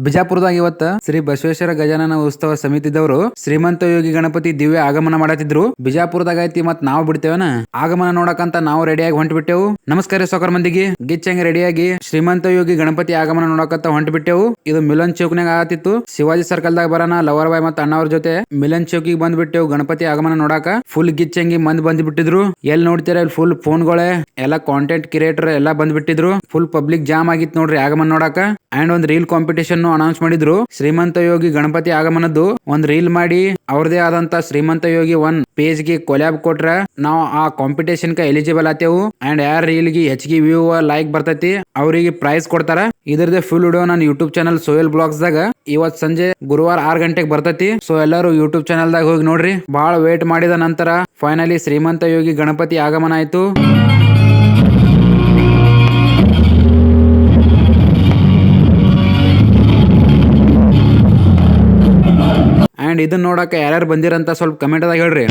ಬಿಜಾಪುರದಾಗ ಇವತ್ತ ಶ್ರೀ ಬಸವೇಶ್ವರ ಗಜಾನನ ಉತ್ಸವ ಸಮಿತಿದವರು ಶ್ರೀಮಂತ ಯೋಗಿ ಗಣಪತಿ ದಿವ್ಯ ಆಗಮನ ಮಾಡತ್ತಿದ್ರು. ಬಿಜಾಪುರದಾಗ ಐತಿ ಮತ್ ನಾವು ಬಿಡ್ತೇವನ ಆಗಮನ ನೋಡಕಂತ ನಾವು ರೆಡಿಯಾಗಿ ಹೊಂಟ್ ಬಿಟ್ಟೆವು. ನಮಸ್ಕಾರ ಸೌಕರ್ ಮಂದಿಗೆ ಗಿಚ್ಚಂಗ ರೆಡಿಯಾಗಿ ಶ್ರೀಮಂತ ಯೋಗಿ ಗಣಪತಿ ಆಗಮನ ನೋಡಕಂತ ಹೊಂಟ್ ಬಿಟ್ಟೆವು. ಇದು ಮಿಲನ್ ಚೌಕ್ನಾಗ ಆಗತ್ತಿತ್ತು. ಶಿವಾಜಿ ಸರ್ಕಲ್ ದಾಗ ಬರೋಣ ಲವರ್ ಬಾಯ್ ಮತ್ತ ಅಣ್ಣವ್ರ ಜೊತೆ ಮಿಲನ್ ಚೌಕಿಗೆ ಬಂದ್ ಬಿಟ್ಟೆವು. ಗಣಪತಿ ಆಗಮನ ನೋಡಾಕ ಫುಲ್ ಗಿಚ್ಚಂಗಿ ಮಂದಿ ಬಂದ್ ಬಿಟ್ಟಿದ್ರು. ಎಲ್ಲಿ ನೋಡ್ತೀರಾ ಇಲ್ಲಿ ಫುಲ್ ಫೋನ್ಗಳೇ ಎಲ್ಲಾ ಕಾಂಟೆಂಟ್ ಕ್ರಿಯೇಟರ್ ಎಲ್ಲಾ ಬಂದ್ ಬಿಟ್ಟಿದ್ರು. ಫುಲ್ ಪಬ್ಲಿಕ್ ಜಾಮ್ ಆಗಿತ್ತು ನೋಡ್ರಿ ಆಗಮನ ನೋಡಾಕ. ಅಂಡ್ ಒಂದ್ ರೀಲ್ ಕಾಂಪಿಟೇಷನ್ ಅನೌನ್ಸ್ ಮಾಡಿದ್ರು. ಶ್ರೀಮಂತ ಯೋಗಿ ಗಣಪತಿ ಆಗಮನದ್ದು ಒಂದ್ ರೀಲ್ ಮಾಡಿ ಅವ್ರದೇ ಆದಂತ ಶ್ರೀಮಂತ ಯೋಗಿ ಒನ್ ಪೇಜ್ ಗೆ ಕೊಲ್ಯಾಬ್ ಕೊಟ್ರ ನಾವು ಆ ಕಾಂಪಿಟೇಷನ್ ಕ ಎಲಿಜಿಬಲ್ ಆತೇವು. ಅಂಡ್ ಯಾರ ರೀಲ್ ಗೆ ಹೆಚ್ಚಿಗೆ ವ್ಯೂ ಲೈಕ್ ಬರ್ತೈತಿ ಅವರಿಗೆ ಪ್ರೈಸ್ ಕೊಡ್ತಾರ. ಇದರದೇ ಫುಲ್ ವಿಡಿಯೋ ನನ್ನ ಯೂಟ್ಯೂಬ್ ಚಾನಲ್ ಸೋಯಲ್ ಬ್ಲಾಗ್ಸ್ ದಾಗ ಇವತ್ ಸಂಜೆ ಗುರುವಾರ 6 ಗಂಟೆಗೆ ಬರ್ತೈತಿ. ಸೊ ಎಲ್ಲರೂ ಯೂಟ್ಯೂಬ್ ಚಾನಲ್ ದಾಗ ಹೋಗಿ ನೋಡ್ರಿ. ಬಹಳ ವೇಟ್ ಮಾಡಿದ ನಂತರ ಫೈನಲಿ ಶ್ರೀಮಂತ ಯೋಗಿ ಗಣಪತಿ ಆಗಮನ ಆಯ್ತು. ಅಂಡ್ ಇದನ್ನ ನೋಡಕ ಯಾರ್ಯಾರು ಬಂದಿರಂತ ಸ್ವಲ್ಪ ಕಮೆಂಟ್ ದಾಗ ಹೇಳ್ರಿ.